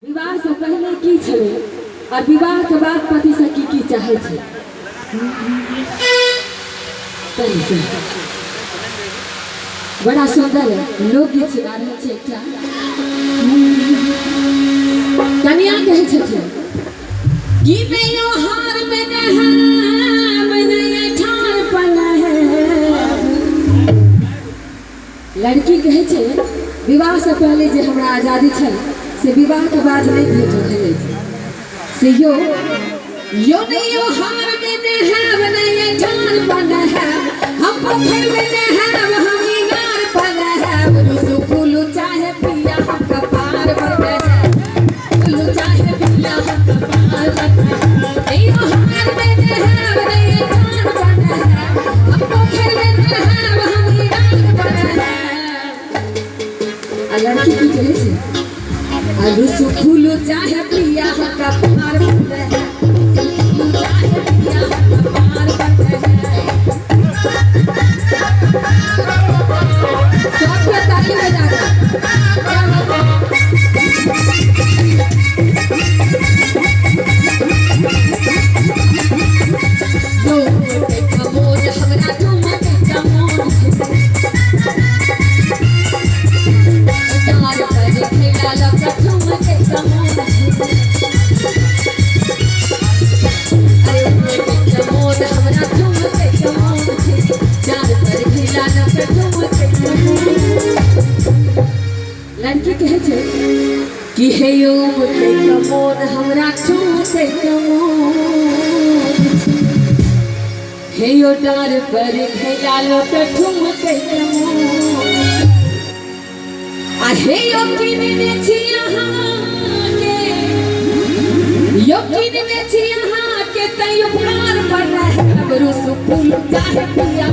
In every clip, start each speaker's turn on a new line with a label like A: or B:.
A: विवाह से पहले की छले और विवाह के बाद पति से की चाहे छे। बड़ा सुंदर लोकगीत सुना रहे छे। क्या कन्या कहे छे कि मैं हार में ठार पना है। लड़की कहे छे विवाह से पहले जे हमरा आजादी छे से विवाह के बाद नहीं भेटल है से यो नहीं यो हार में नहीं ठार पना है। हम पोखर में हम इनार पना है। रुसु फूलू चाहे पिया हम कपार बना है। फूलू चाहे पिया हम कपार बना है। यो हार में नहीं ठार पना है। हम पोखर में हम इनार पना है। लड़की की कहे छे रुसु फूलू चाहे पिया हम कपार बना है। फूलू चाहे पिया हम कपार बना है। सबके ताली बजा लड़की कहे छे कि हे यो मुते कमोन हमरा छूते कमोन। हे यो डार पर खेलालो त ठुमते कमोन। आ हे यो किने छी यहाँ के यो किने छी यहाँ के तयो प्यार बना है। रुसु फूल चाहे पिया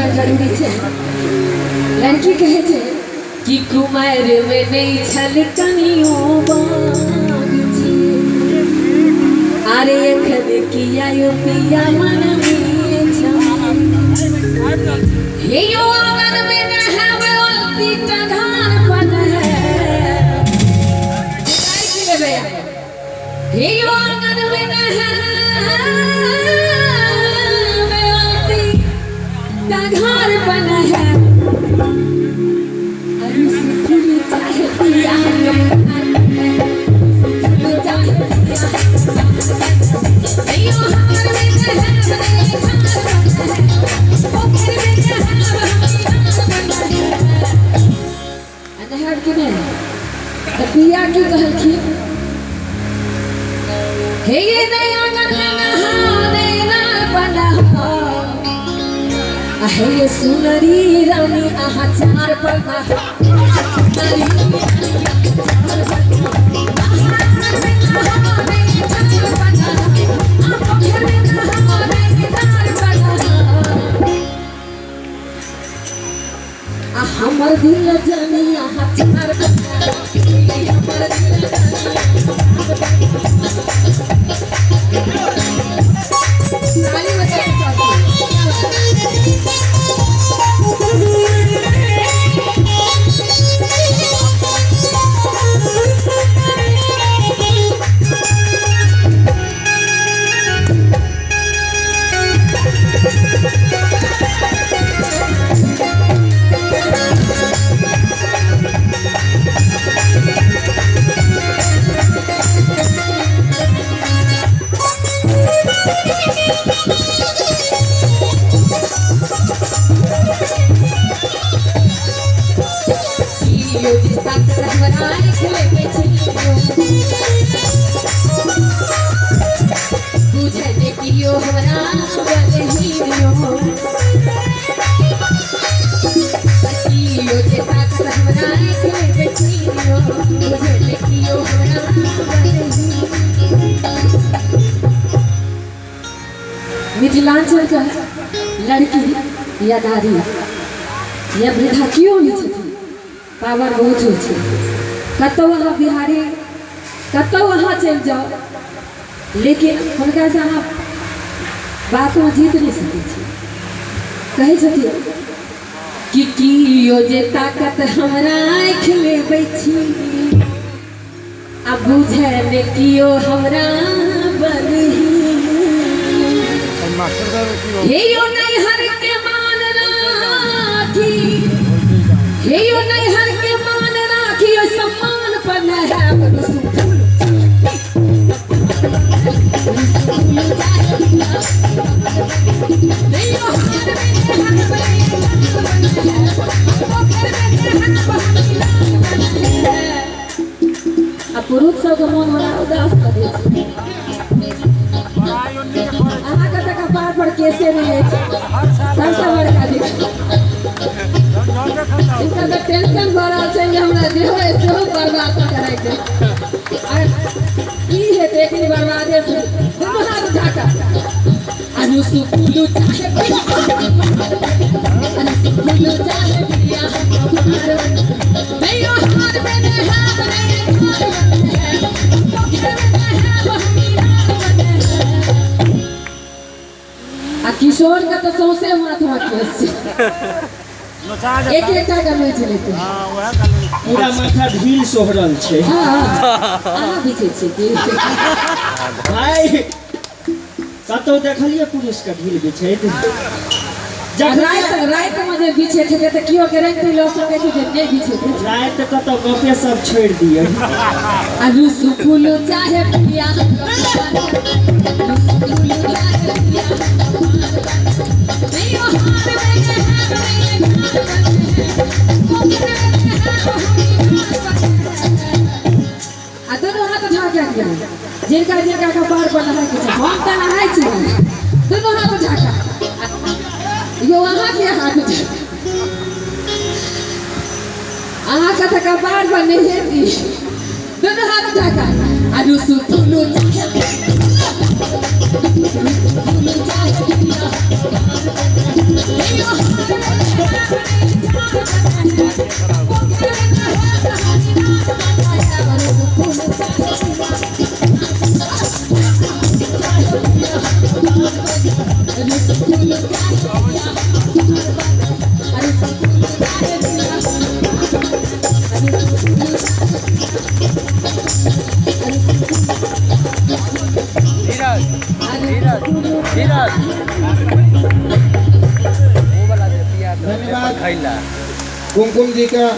A: जरूरी छे। लड़की कहे छे कि कुमार में नहीं छल कनियो बाग छे। अरे एखन किया यो पिया मन में छा। हे यो आंगन में नहावे ओती तधार पन है। हे यो आंगन में घर बना है। चाहे पिया पिया की कहलखी हे ये नया हे सुनरी रानी आहा चार पना हमर दिल जानी आहा चार कियो मिथिलांचल का लड़की या नारी या वृद्धा क्यों नहीं छथिन पावर बहुत होइ छै कतौ अहाँ बिहारी कतौ अहाँ चलि जाओ लेकिन हुनका से अहाँ बात में जीत नहीं सकै छी कहै छथिन कि कियो जे ताकत हमरा आँखि लेबै छी आ बुझे ने कियो हमरा बदही हे यो नहीं हर के मान राखी हे यो नहीं हर के मान राखी ओ सम्मान पर न है पुरुष सबके मन बड़ा उदास कर दै छै अहाँके तऽ कपार पर केसे नहीं है सबसे बड़का दिक्कत इनका तो टेंशन भऽ रहल छै जे हमरा जे होय सेहो बर्बाद करै छै की हेतै एक दिन बर्बादे छै दुनू हाथ झाका अनु सुकुलु चाहे सुकुलु चाहे पिया नहीं हार में नहीं हार आ किशोर का तो सौसे माथ केस एक एक का मैच लेते
B: पूरा माथा ढील सोहरल छै
A: अहाँ बिछे छी कि
B: भाई कतौ देखलिए पुलिस का ढील बिछैत
A: रात में जे बिछे थे तो कियो गारंटी ल सके छै जे नहीं बिछे थे
B: रात कतौ गपे सब छोड़ दिए
A: अनु सुकुलु चाहे पिया दोनों हाथ झाँका जिनका जिनका कपार पर नहाय के हम तऽ नहाय छी दोनों हाथ झाँका यो अहाँ के हाथ अहाँ का तऽ कपार पर नहीं है दोनों हाथ झाँका अनु सुकुलु
C: धन्यवाद कुमकुम जी का।